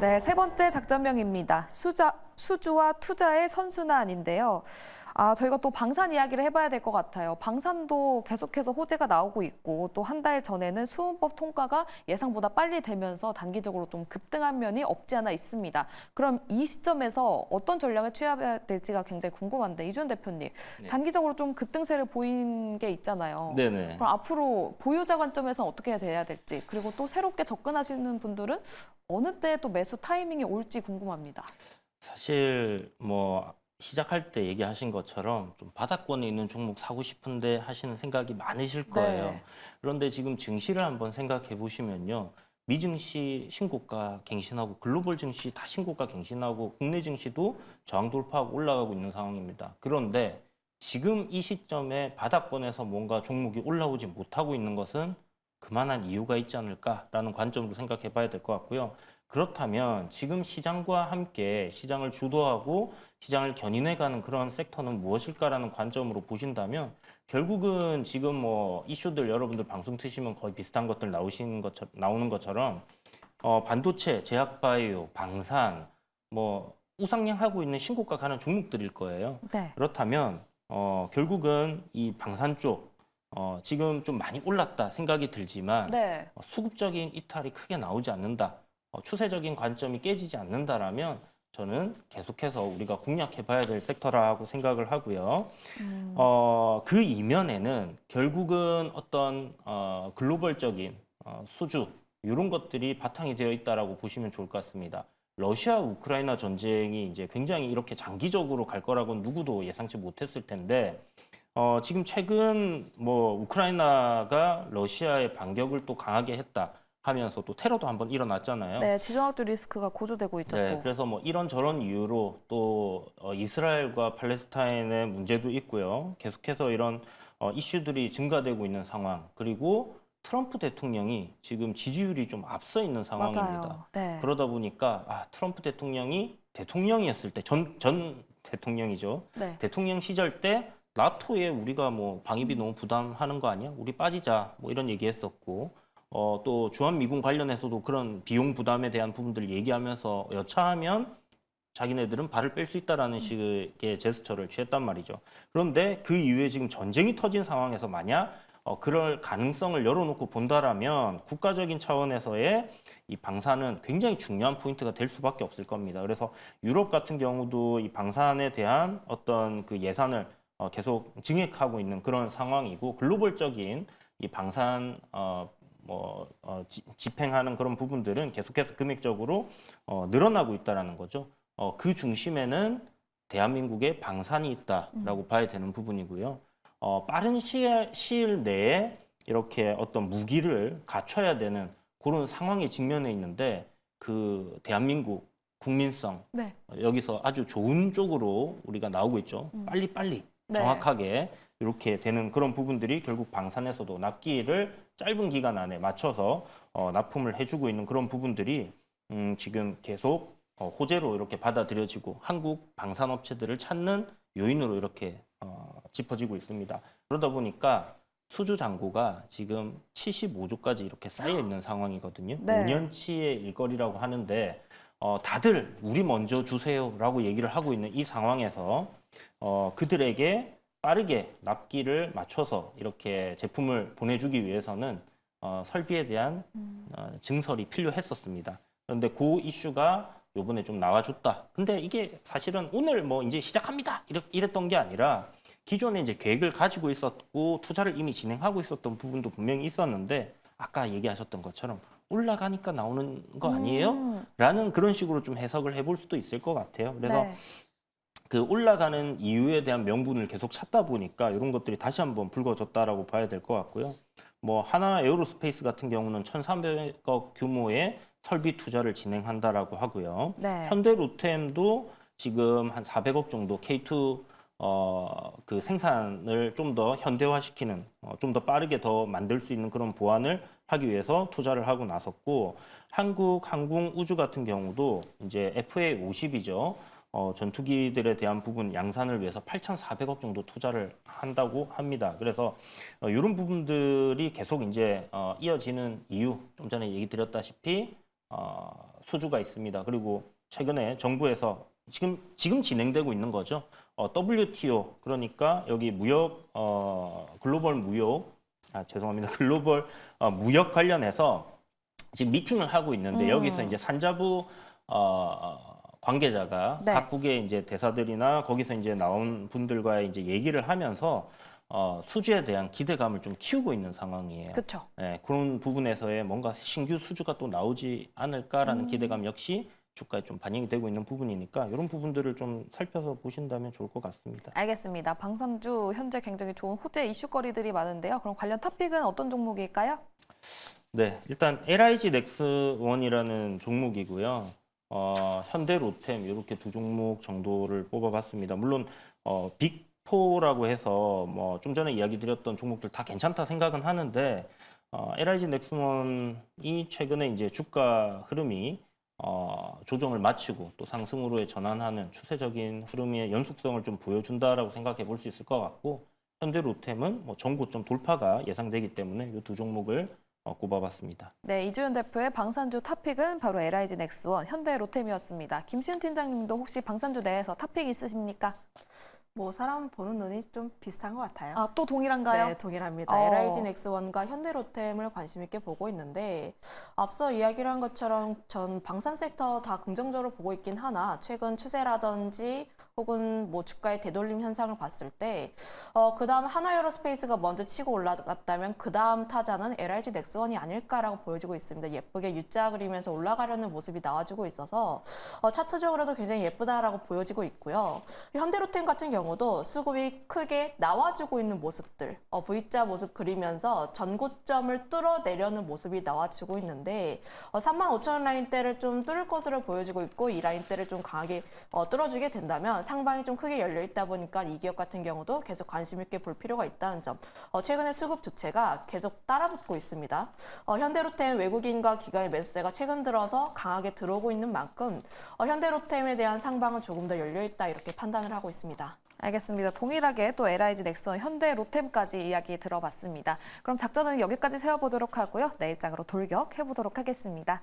네, 세 번째 작전명입니다. 수주와 투자의 선순환인데요. 저희가 또 방산 이야기를 해봐야 될 것 같아요. 방산도 계속해서 호재가 나오고 있고 또 한 달 전에는 수은법 통과가 예상보다 빨리 되면서 단기적으로 좀 급등한 면이 없지 않아 있습니다. 그럼 이 시점에서 어떤 전략을 취해야 될지가 굉장히 궁금한데 이준 대표님, 네. 단기적으로 좀 급등세를 보인 게 있잖아요. 네네. 그럼 앞으로 보유자 관점에서 어떻게 돼야 될지 그리고 또 새롭게 접근하시는 분들은 어느 때 또 매수 타이밍이 올지 궁금합니다. 사실 뭐 시작할 때 얘기하신 것처럼 좀 바닥권에 있는 종목 사고 싶은데 하시는 생각이 많으실 거예요. 네. 그런데 지금 증시를 한번 생각해 보시면요. 미증시 신고가 갱신하고 글로벌 증시 다 신고가 갱신하고 국내 증시도 저항 돌파하고 올라가고 있는 상황입니다. 그런데 지금 이 시점에 바닥권에서 뭔가 종목이 올라오지 못하고 있는 것은 그만한 이유가 있지 않을까라는 관점으로 생각해 봐야 될 것 같고요. 그렇다면 지금 시장과 함께 시장을 주도하고 시장을 견인해가는 그런 섹터는 무엇일까라는 관점으로 보신다면 결국은 지금 뭐 이슈들 여러분들 방송 트시면 거의 비슷한 것들 나오는 것처럼 반도체, 제약바이오, 방산 뭐 우상향하고 있는 신고가 가는 종목들일 거예요. 네. 그렇다면 결국은 이 방산 쪽 지금 좀 많이 올랐다 생각이 들지만 네. 수급적인 이탈이 크게 나오지 않는다. 추세적인 관점이 깨지지 않는다라면 저는 계속해서 우리가 공략해봐야 될 섹터라고 생각을 하고요. 그 이면에는 결국은 어떤 글로벌적인 수주 이런 것들이 바탕이 되어 있다라고 보시면 좋을 것 같습니다. 러시아 우크라이나 전쟁이 이제 굉장히 이렇게 장기적으로 갈 거라고 누구도 예상치 못했을 텐데 지금 최근 뭐 우크라이나가 러시아의 반격을 또 강하게 했다 하면서 또 테러도 한번 일어났잖아요. 네, 지정학적 리스크가 고조되고 있죠, 네, 또. 그래서 뭐 이런저런 이유로 또 이스라엘과 팔레스타인의 문제도 있고요. 계속해서 이런 이슈들이 증가되고 있는 상황. 그리고 트럼프 대통령이 지금 지지율이 좀 앞서 있는 상황입니다. 맞아요. 네. 그러다 보니까 트럼프 대통령이 대통령이었을 때 전 대통령이죠. 네. 대통령 시절 때 나토에 우리가 뭐 방위비 너무 부담하는 거 아니야? 우리 빠지자 뭐 이런 얘기했었고 또 주한미군 관련해서도 그런 비용 부담에 대한 부분들 얘기하면서 여차하면 자기네들은 발을 뺄 수 있다라는 식의 제스처를 취했단 말이죠. 그런데 그 이후에 지금 전쟁이 터진 상황에서 만약 그럴 가능성을 열어놓고 본다라면 국가적인 차원에서의 이 방산은 굉장히 중요한 포인트가 될 수밖에 없을 겁니다. 그래서 유럽 같은 경우도 이 방산에 대한 어떤 그 예산을 계속 증액하고 있는 그런 상황이고 글로벌적인 이 방산 집행하는 그런 부분들은 계속해서 금액적으로 늘어나고 있다라는 거죠. 그 중심에는 대한민국의 방산이 있다라고 봐야 되는 부분이고요. 빠른 시일 내에 이렇게 어떤 무기를 갖춰야 되는 그런 상황에 직면해 있는데 그 대한민국 국민성 네. 여기서 아주 좋은 쪽으로 우리가 나오고 있죠. 빨리빨리 네. 정확하게 이렇게 되는 그런 부분들이 결국 방산에서도 납기를 짧은 기간 안에 맞춰서 납품을 해주고 있는 그런 부분들이 지금 계속 호재로 이렇게 받아들여지고 한국 방산업체들을 찾는 요인으로 이렇게 짚어지고 있습니다. 그러다 보니까 수주 잔고가 지금 75조까지 이렇게 쌓여 있는 상황이거든요. 네. 5년치의 일거리라고 하는데 다들 우리 먼저 주세요라고 얘기를 하고 있는 이 상황에서 그들에게 빠르게 납기를 맞춰서 이렇게 제품을 보내주기 위해서는 설비에 대한 증설이 필요했었습니다. 그런데 그 이슈가 요번에 좀 나와줬다. 근데 이게 사실은 오늘 뭐 이제 시작합니다. 이랬던 게 아니라 기존에 이제 계획을 가지고 있었고 투자를 이미 진행하고 있었던 부분도 분명히 있었는데 아까 얘기하셨던 것처럼 올라가니까 나오는 거 아니에요? 라는 그런 식으로 좀 해석을 해볼 수도 있을 것 같아요. 그래서 네. 그 올라가는 이유에 대한 명분을 계속 찾다 보니까 이런 것들이 다시 한번 불거졌다라고 봐야 될 것 같고요. 뭐 하나 에어로스페이스 같은 경우는 1,300억 규모의 설비 투자를 진행한다라고 하고요. 네. 현대로템도 지금 한 400억 정도 K2 그 생산을 좀 더 현대화시키는 좀 더 빠르게 더 만들 수 있는 그런 보완을 하기 위해서 투자를 하고 나섰고 한국항공우주 같은 경우도 이제 FA50이죠. 전투기들에 대한 부분 양산을 위해서 8,400억 정도 투자를 한다고 합니다. 그래서 이런 부분들이 계속 이제 이어지는 이유, 좀 전에 얘기 드렸다시피 수주가 있습니다. 그리고 최근에 정부에서 지금 진행되고 있는 거죠. WTO 그러니까 여기 글로벌 무역 죄송합니다. 글로벌 무역 관련해서 지금 미팅을 하고 있는데 여기서 이제 산자부 관계자가 네. 각국의 이제 대사들이나 거기서 이제 나온 분들과의 이제 얘기를 하면서 수주에 대한 기대감을 좀 키우고 있는 상황이에요. 그렇죠. 네, 그런 부분에서의 뭔가 신규 수주가 또 나오지 않을까라는 기대감 역시 주가에 좀 반영이 되고 있는 부분이니까 이런 부분들을 좀 살펴서 보신다면 좋을 것 같습니다. 알겠습니다. 방산주 현재 굉장히 좋은 호재 이슈거리들이 많은데요. 그럼 관련 토픽은 어떤 종목일까요? 네, 일단 LIG 넥스원이라는 종목이고요. 현대 로템 이렇게 두 종목 정도를 뽑아봤습니다. 물론 빅4라고 해서 뭐 좀 전에 이야기 드렸던 종목들 다 괜찮다 생각은 하는데 LIG 넥스원이 최근에 이제 주가 흐름이 조정을 마치고 또 상승으로의 전환하는 추세적인 흐름의 연속성을 좀 보여준다라고 생각해 볼 수 있을 것 같고 현대 로템은 뭐 전고점 돌파가 예상되기 때문에 이 두 종목을 꼽아봤습니다. 네, 이주연 대표의 방산주 탑픽은 바로 LIG 넥스원, 현대 로템이었습니다. 김시은 팀장님도 혹시 방산주 내에서 탑픽 있으십니까? 뭐 사람 보는 눈이 좀 비슷한 것 같아요. 아, 또 동일한가요? 네, 동일합니다. LIG 넥스원과 현대로템을 관심 있게 보고 있는데 앞서 이야기를 한 것처럼 전 방산 섹터 다 긍정적으로 보고 있긴 하나 최근 추세라든지 혹은 뭐 주가의 되돌림 현상을 봤을 때 그다음 하나에어로스페이스가 먼저 치고 올라갔다면 그다음 타자는 LIG 넥스원이 아닐까라고 보여지고 있습니다. 예쁘게 U자 그리면서 올라가려는 모습이 나와주고 있어서 차트적으로도 굉장히 예쁘다라고 보여지고 있고요. 현대로템 같은 경우도 수급이 크게 나와주고 있는 모습들, V자 모습 그리면서 전고점을 뚫어내려는 모습이 나와주고 있는데 35,000원 라인대를 좀 뚫을 것으로 보여지고 있고 이 라인대를 좀 강하게 뚫어주게 된다면 상방이 좀 크게 열려 있다 보니까 이 기업 같은 경우도 계속 관심 있게 볼 필요가 있다는 점. 최근에 수급 주체가 계속 따라붙고 있습니다. 현대로템 외국인과 기관의 매수세가 최근 들어서 강하게 들어오고 있는 만큼 현대로템에 대한 상방은 조금 더 열려 있다 이렇게 판단을 하고 있습니다. 알겠습니다. 동일하게 또 LIG 넥스원, 현대 로템까지 이야기 들어봤습니다. 그럼 작전은 여기까지 세워보도록 하고요. 내일장으로 돌격해보도록 하겠습니다.